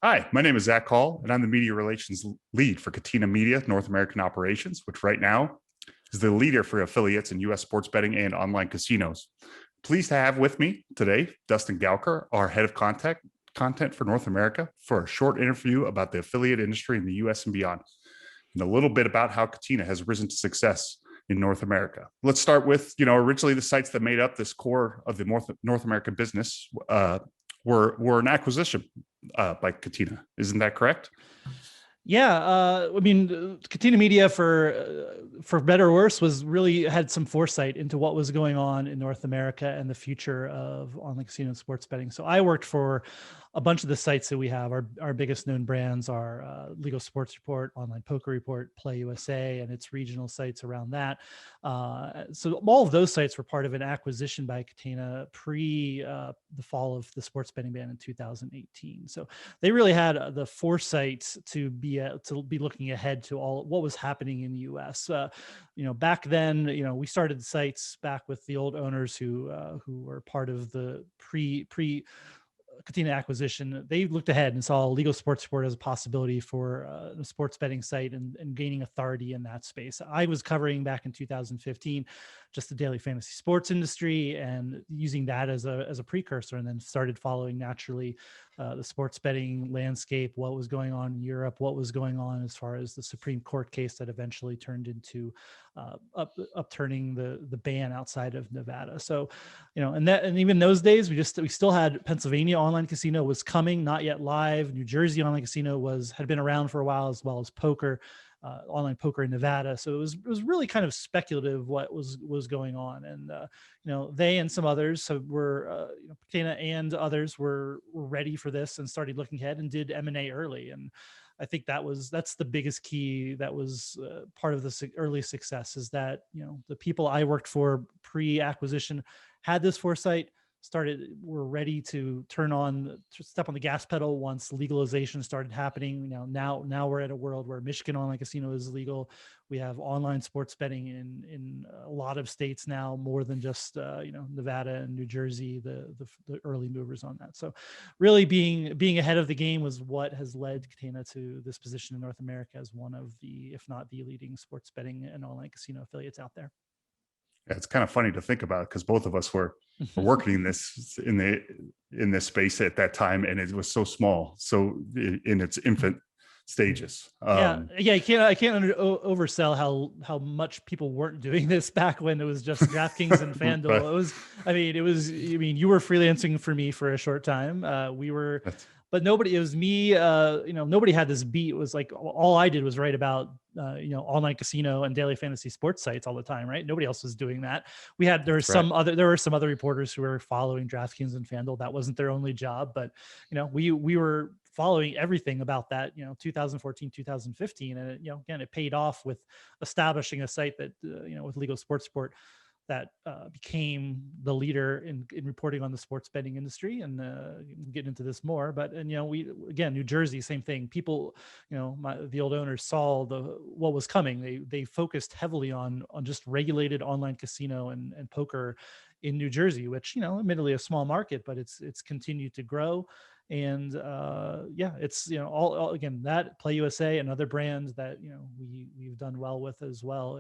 Hi, my name is Zach Hall, and I'm the media relations lead for Catena Media North American Operations, which right now is the leader for affiliates in U.S. sports betting and online casinos. Pleased to have with me today Dustin Gauker, our head of content for North America, for a short interview about the affiliate industry in the U.S. and beyond, and a little bit about how Catena has risen to success in North America. Let's start with, originally the sites that made up this core of the North American business were an acquisition by Catena. Isn't that correct? Yeah, Catena Media, for better or worse, was really had some foresight into what was going on in North America and the future of online casino and sports betting. So I worked for a bunch of the sites that we have. Our biggest known brands are Legal Sports Report, Online Poker Report, Play USA, and its regional sites around that. So all of those sites were part of an acquisition by Catena pre the fall of the sports betting ban in 2018. So they really had the foresight to be looking ahead to all what was happening in the U.S. Back then, we started the sites back with the old owners who were part of the pre Catena acquisition. They looked ahead and saw legal sports sport as a possibility for a sports betting site and gaining authority in that space. I was covering back in 2015 just the daily fantasy sports industry and using that as a precursor, and then started following naturally the sports betting landscape, what was going on in Europe, what was going on as far as the Supreme Court case that eventually turned into upturning the ban outside of Nevada. So, and even those days, we still had Pennsylvania online casino was coming, not yet live. New Jersey online casino had been around for a while, as well as poker. Online poker in Nevada. So it was really kind of speculative what was going on. And, they and some others were, Catena and others were ready for this and started looking ahead and did M&A early. And I think that's the biggest key that was part of the early success, is that, the people I worked for pre-acquisition had this foresight, were ready to step on the gas pedal once legalization started happening. Now we're at a world where Michigan online casino is legal. We have online sports betting in a lot of states now, more than just Nevada and New Jersey, the early movers on that. So really being ahead of the game was what has led Catena to this position in North America as one of the, if not the leading sports betting and online casino affiliates out there. Yeah, it's kind of funny to think about, because both of us were working in this space at that time, and it was so small, so in its infant stages. I can't oversell how much people weren't doing this back when it was just DraftKings and FanDuel. You were freelancing for me for a short time. But nobody, it was me, nobody had this beat. It was like, all I did was write about, online casino and daily fantasy sports sites all the time, right? Nobody else was doing that. There were some other reporters who were following DraftKings and FanDuel. That wasn't their only job, but, we were following everything about that, 2014, 2015. And, again, it paid off with establishing a site that, with Legal Sports Sport, that became the leader in reporting on the sports betting industry. And get into this more, but New Jersey, same thing. People, the old owners saw what was coming. They focused heavily on just regulated online casino and poker in New Jersey, which, admittedly a small market, but it's continued to grow. And it's all again, that Play USA, another brand that we've done well with as well.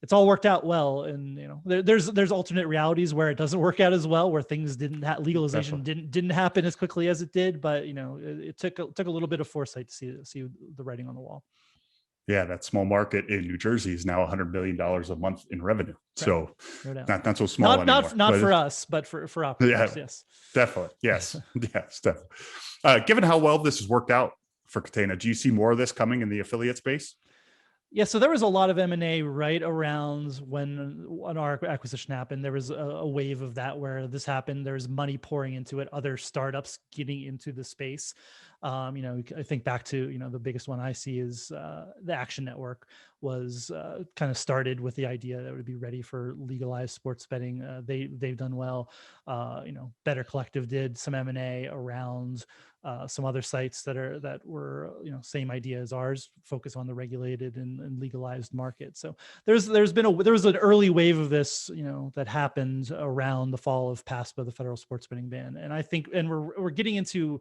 It's all worked out well, and there's alternate realities where it doesn't work out as well, where things legalization didn't happen as quickly as it did, but it took a little bit of foresight to see the writing on the wall. Yeah, that small market in New Jersey is now $100 million a month in revenue. So no not so small anymore. Not for us, but for operators. Yeah, yes, definitely. Yes, yes, definitely. Given how well this has worked out for Catena, do you see more of this coming in the affiliate space? Yeah, so there was a lot of M&A right around when our acquisition happened. There was a wave of that where this happened. There's money pouring into it, other startups getting into the space. I think back to, the biggest one I see is the Action Network was kind of started with the idea that it would be ready for legalized sports betting. They've done well. Better Collective did some M&A around some other sites that were same idea as ours, focus on the regulated and legalized market. So there was an early wave of this that happened around the fall of PASPA, the federal sports betting ban, and I think we're getting into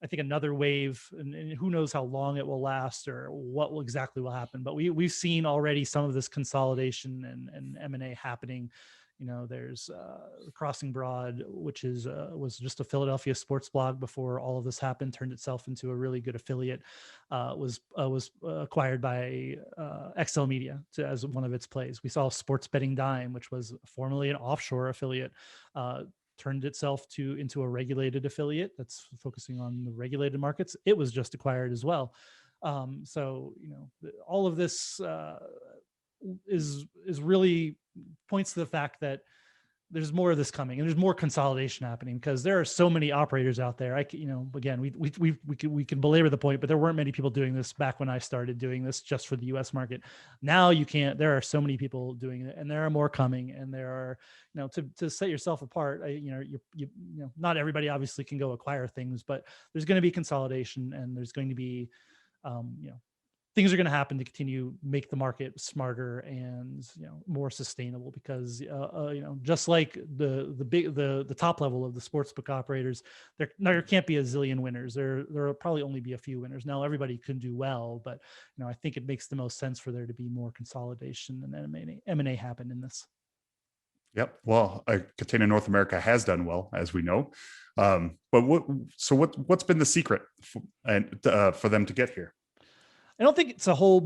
I think another wave, and who knows how long it will last or what will exactly will happen. But we've seen already some of this consolidation and M&A happening. There's Crossing Broad, which was just a Philadelphia sports blog before all of this happened, turned itself into a really good affiliate. Was acquired by XL Media as one of its plays. We saw Sports Betting Dime, which was formerly an offshore affiliate, turned itself into a regulated affiliate that's focusing on the regulated markets. It was just acquired as well. So all of this is really points to the fact that there's more of this coming and there's more consolidation happening because there are so many operators out there. Again, we can belabor the point, but there weren't many people doing this back when I started doing this just for the US market. Now you can't, there are so many people doing it and there are more coming, and there are, to set yourself apart, not everybody obviously can go acquire things, but there's going to be consolidation and there's going to be, things are going to happen to continue make the market smarter and more sustainable because just like the top level of the sportsbook operators, there can't be a zillion winners. There'll probably only be a few winners. Now everybody can do well, but I think it makes the most sense for there to be more consolidation and M&A happen in this. Yep. Well, Catena North America has done well, as we know. But what's been the secret for them to get here? I don't think it's too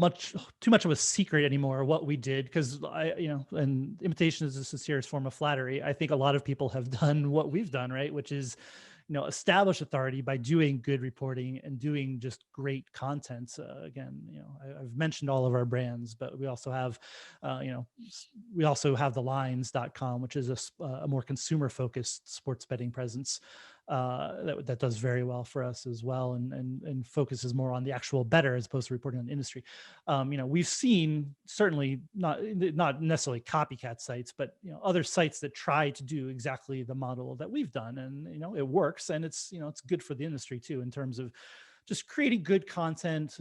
much of a secret anymore what we did, because and imitation is a sincerest form of flattery. I think a lot of people have done what we've done, right? Which is, establish authority by doing good reporting and doing just great content. Again, I've mentioned all of our brands, but we also have, thelines.com, which is a more consumer focused sports betting presence. That does very well for us as well, and focuses more on the actual bettor as opposed to reporting on the industry. We've seen certainly not necessarily copycat sites, but other sites that try to do exactly the model that we've done, and it works, and it's it's good for the industry too in terms of just creating good content,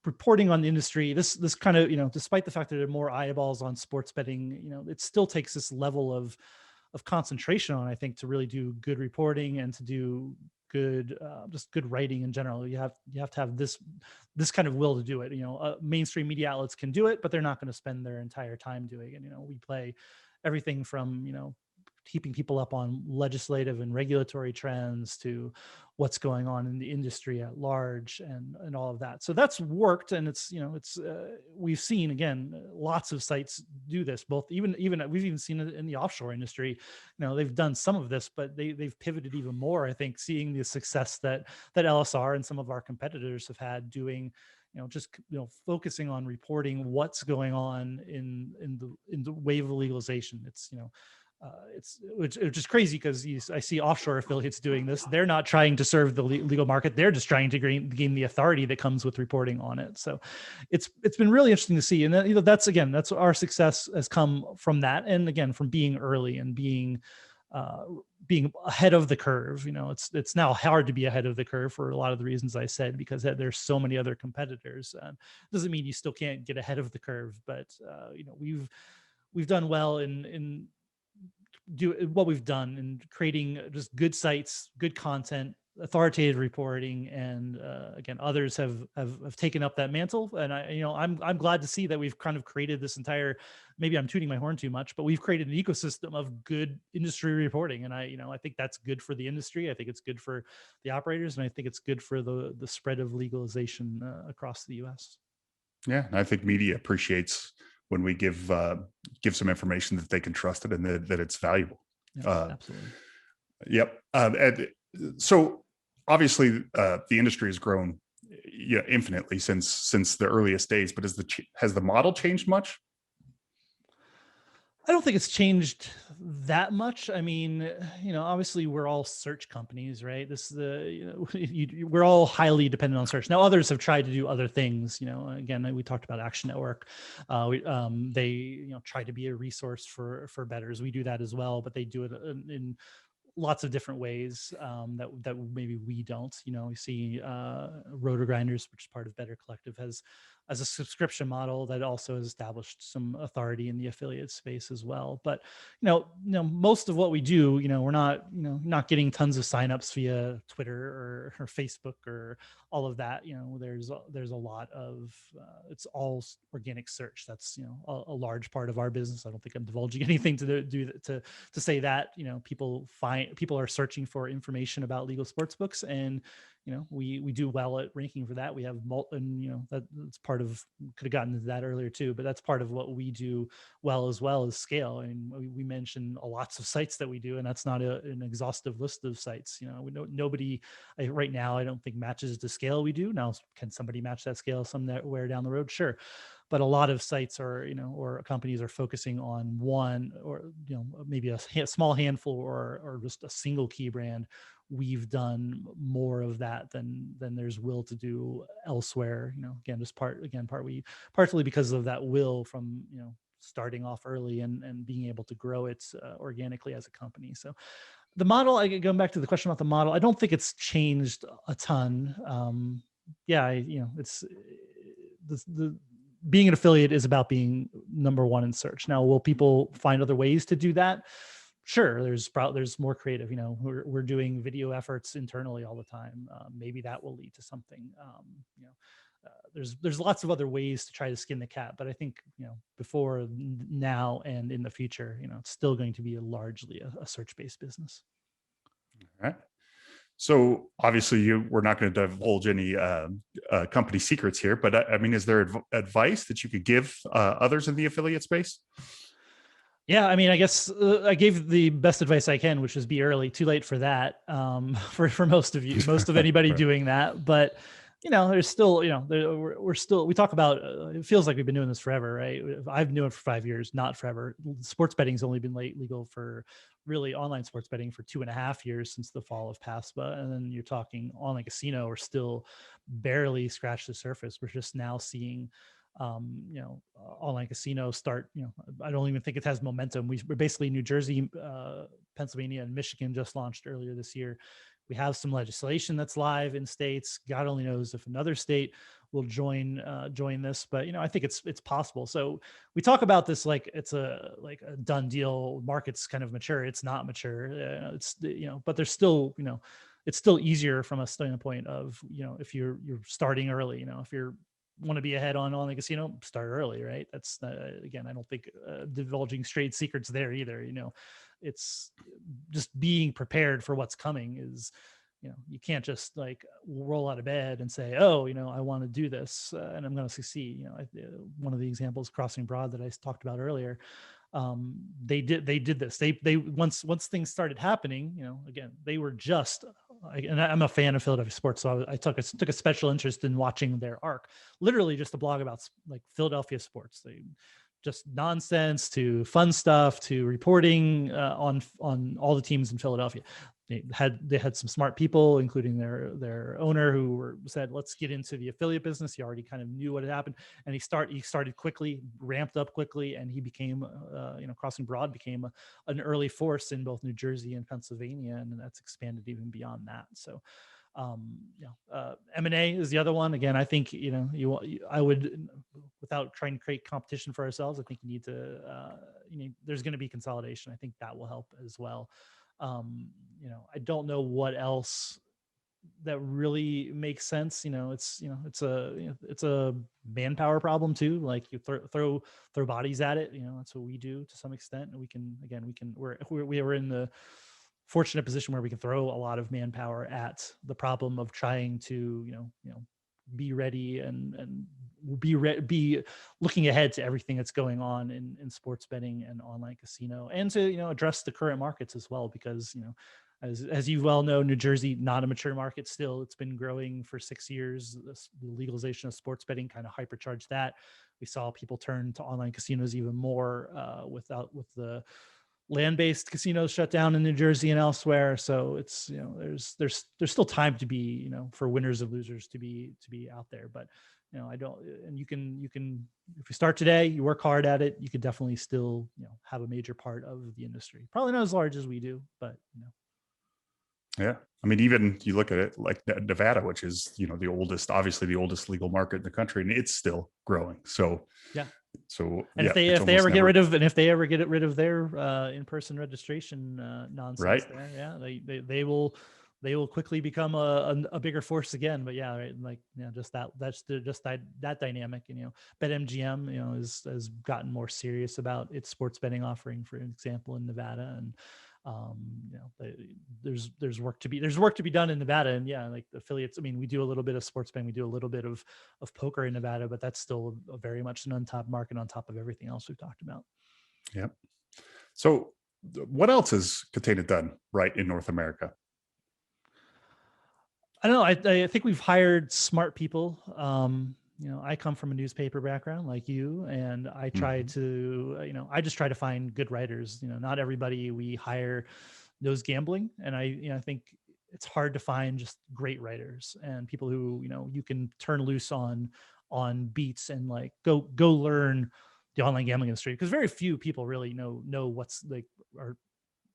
reporting on the industry. This kind of, despite the fact that there are more eyeballs on sports betting, it still takes this level of concentration on, I think, to really do good reporting and to do good, just good writing in general. You have to have this kind of will to do it. Mainstream media outlets can do it, but they're not going to spend their entire time doing it. We play everything from, keeping people up on legislative and regulatory trends to what's going on in the industry at large and all of that. So that's worked. And it's, we've seen, again, lots of sites do this, both even we've even seen it in the offshore industry. They've done some of this, but they've pivoted even more, I think, seeing the success that LSR and some of our competitors have had doing, just focusing on reporting what's going on in the wave of legalization. It's which is crazy because I see offshore affiliates doing this. They're not trying to serve the legal market. They're just trying to gain the authority that comes with reporting on it. So it's been really interesting to see. And that's our success has come from that. And again, from being early and being ahead of the curve. It's now hard to be ahead of the curve for a lot of the reasons I said, because there's so many other competitors. Doesn't mean you still can't get ahead of the curve, but we've done well in do what we've done in creating just good sites, good content, authoritative reporting, and again, others have taken up that mantle. And I'm glad to see that we've kind of created this entire. Maybe I'm tooting my horn too much, but we've created an ecosystem of good industry reporting, and I think that's good for the industry. I think it's good for the operators, and I think it's good for the spread of legalization across the U.S. Yeah, and I think media appreciates when we give some information that they can trust it and that it's valuable. Yeah, absolutely. Yep. And so obviously the industry has grown infinitely since the earliest days, but has the model changed much? I don't think it's changed that much. I mean, obviously we're all search companies, right? This is we're all highly dependent on search. Now, others have tried to do other things. Again, we talked about Action Network. They try to be a resource for bettors. We do that as well, but they do it in lots of different ways that maybe we don't. We see Rotor Grinders, which is part of Better Collective, has as a subscription model that also has established some authority in the affiliate space as well. But most of what we do, we're not not getting tons of signups via Twitter or Facebook or all of that. There's a lot of it's all organic search. That's a large part of our business. I don't think I'm divulging anything to say that people are searching for information about legal sports books, and we do well at ranking for that. We have that's part of, could have gotten into that earlier too, but that's part of what we do well as scale. And we mentioned lots of sites that we do, and that's not an exhaustive list of sites. Nobody right now, I don't think, matches the scale we do. Now, can somebody match that scale somewhere down the road? Sure. But a lot of sites are, or companies are focusing on one, or maybe a small handful, or just a single key brand. We've done more of that than there's will to do elsewhere. Again, just partly because of that will from starting off early and being able to grow it organically as a company. So the model, going back to the question about the model, I don't think it's changed a ton. It's the being an affiliate is about being number one in search. Now, will people find other ways to do that? Sure, there's more creative. We're doing video efforts internally all the time. Maybe that will lead to something. There's lots of other ways to try to skin the cat, but I think before now and in the future, it's still going to be largely a search-based business. All right. So obviously, we're not going to divulge any company secrets here, but I mean, is there advice that you could give others in the affiliate space? Yeah, I mean, I guess I gave the best advice I can, which is be early. Too late for that, for most of you, most of anybody Right. doing that. But there's still, we're still, we talk about. It feels like we've been doing this forever, right? I've known it for 5 years, not forever. Sports betting's only been legal for really online sports betting for 2.5 years since the fall of PASPA, and then you're talking online casino. We're still barely scratched the surface. We're just now seeing online casino start. I don't even think it has momentum. We're basically New Jersey, Pennsylvania, and Michigan just launched earlier this year. We have some legislation that's live in states. God only knows if another state will join this, but I think it's possible. So we talk about this like it's a done deal. Market's kind of mature. It's not mature. But there's still it's still easier from a standpoint of if you're starting early. If you're want to be ahead on the casino, start early, right? That's again, I don't think divulging straight secrets there either. It's just being prepared for what's coming. Is you can't just like roll out of bed and say, oh, I want to do this and I'm going to succeed. One of the examples, Crossing Broad, that I talked about earlier, they did this. They once things started happening, again, they were just, and I'm a fan of Philadelphia sports, so I took a special interest in watching their arc. Literally just a blog about like Philadelphia sports. They just nonsense to fun stuff to reporting on all the teams in Philadelphia. They had some smart people, including their owner, who said, let's get into the affiliate business. He already kind of knew what had happened, and he started quickly, ramped up quickly, and he became Crossing Broad became an early force in both New Jersey and Pennsylvania, and that's expanded even beyond that. So M&A is the other one. Again, I think I would, without trying to create competition for ourselves, I think you need to there's going to be consolidation. I think that will help as well. I don't know what else that really makes sense. It's a manpower problem too. Like you throw bodies at it. That's what we do to some extent. And we're in the fortunate position where we can throw a lot of manpower at the problem of trying to be ready and be looking ahead to everything that's going on in sports betting and online casino, and to address the current markets as well, because as you well know, New Jersey, not a mature market still. It's been growing for 6 years. The legalization of sports betting kind of hypercharged that. We saw people turn to online casinos even more with the land-based casinos shut down in New Jersey and elsewhere. So it's there's still time to be for winners and losers to be out there. But I don't. And you can if you start today, you work hard at it, you could definitely still have a major part of the industry. Probably not as large as we do, but Yeah. I mean, even you look at it like Nevada, which is, the oldest, obviously the oldest legal market in the country, and it's still growing. So, Yeah. And yeah, it's if they almost ever get never rid of and if they ever get rid of their in-person registration nonsense right. there, yeah, they will quickly become a bigger force again. But yeah, right, like just that dynamic. BetMGM, has gotten more serious about its sports betting offering, for example, in Nevada, and um, there's work to be done in Nevada, and yeah, like the affiliates. I mean, we do a little bit of sports betting, we do a little bit of poker in Nevada, but that's still very much an untapped market on top of everything else we've talked about. Yeah. So, what else has Catena done right in North America? I don't know. I think we've hired smart people. I come from a newspaper background like you, and I try Mhm. to, I just try to find good writers. Not everybody we hire knows gambling, and I think it's hard to find just great writers and people who you can turn loose on beats and like go learn the online gambling industry, because very few people really know what's like are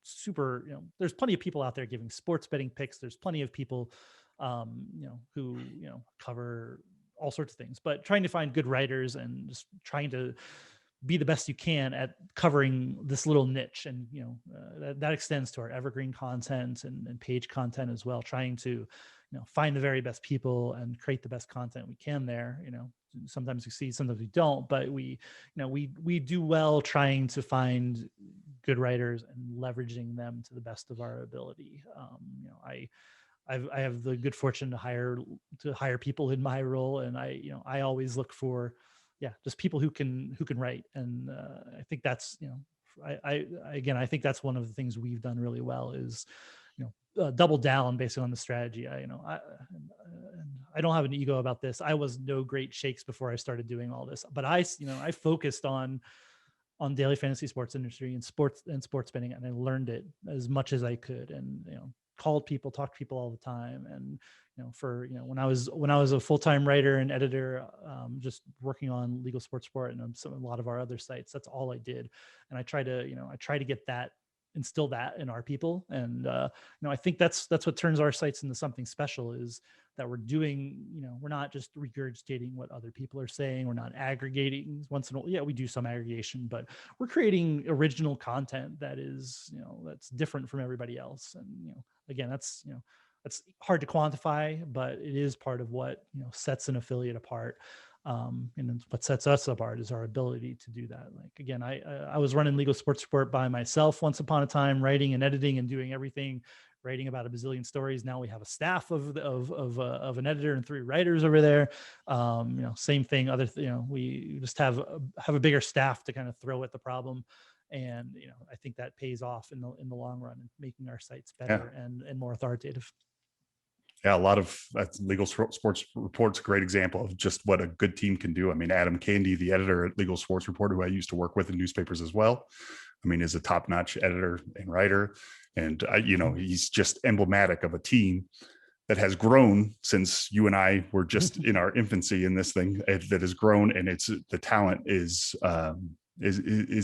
super. There's plenty of people out there giving sports betting picks. There's plenty of people who cover all sorts of things, but trying to find good writers and just trying to be the best you can at covering this little niche. And that extends to our evergreen content and page content as well, trying to find the very best people and create the best content we can there. Sometimes we succeed, sometimes we don't, but we do well trying to find good writers and leveraging them to the best of our ability. I have the good fortune to hire people in my role, and I always look for, yeah, just people who can write. And I think that's I think that's one of the things we've done really well is double down basically on the strategy. I don't have an ego about this. I was no great shakes before I started doing all this, but I focused on daily fantasy sports industry and sports betting, and I learned it as much as I could, and called people, talked to people all the time. And when I was a full-time writer and editor, just working on legal sports sport and a lot of our other sites, that's all I did. And I try to get that, instill that in our people. And I think that's what turns our sites into something special, is that we're doing, we're not just regurgitating what other people are saying. We're not aggregating once in a while. Yeah, we do some aggregation, but we're creating original content that is, that's different from everybody else. And, again, that's hard to quantify, but it is part of what, sets an affiliate apart. And what sets us apart is our ability to do that. Like, again, I was running legal sports support by myself once upon a time, writing and editing and doing everything, writing about a bazillion stories. Now we have a staff of an editor and 3 writers over there. Same thing. We just have a bigger staff to kind of throw at the problem. And I think that pays off in the long run, and making our sites Yeah. better and more authoritative. Yeah, a lot of Legal Sports Report's a great example of just what a good team can do. I mean, Adam Candy, the editor at Legal Sports Report, who I used to work with in newspapers as well, I mean, is a top-notch editor and writer, and he's just emblematic of a team that has grown since you and I were just in our infancy in this thing, that has grown, and the talent is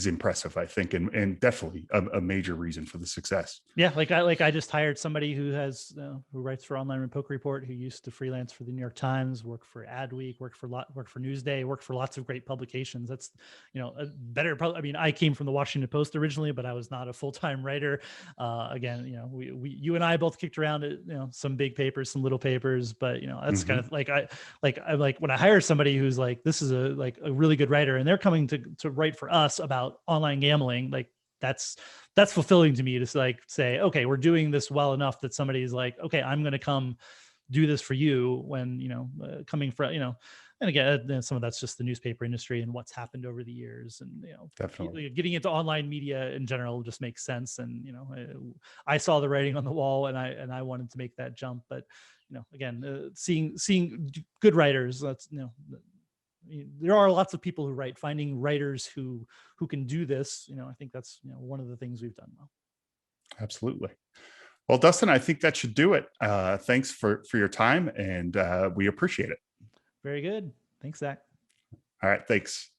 impressive, I think, and definitely a major reason for the success. Yeah, I just hired somebody who who writes for Online Poker Report, who used to freelance for the New York Times, work for Adweek, work for Newsday, work for lots of great publications. That's a better. I mean, I came from the Washington Post originally, but I was not a full-time writer. Again, you and I both kicked around at some big papers, some little papers, but that's kind of like I like when I hire somebody who's like, this is a really good writer, and they're coming to write for us about online gambling, like that's fulfilling to me, to like say, okay, we're doing this well enough that somebody's like, okay, I'm going to come do this for you, when coming from and again, some of that's just the newspaper industry and what's happened over the years. And Definitely. getting into online media in general just makes sense. And I saw the writing on the wall, and I wanted to make that jump. But again, seeing good writers, that's there are lots of people who write. Finding writers who can do this, I think that's one of the things we've done well. Absolutely. Well, Dustin, I think that should do it. Thanks for your time, and we appreciate it. Very good. Thanks, Zach. All right. Thanks.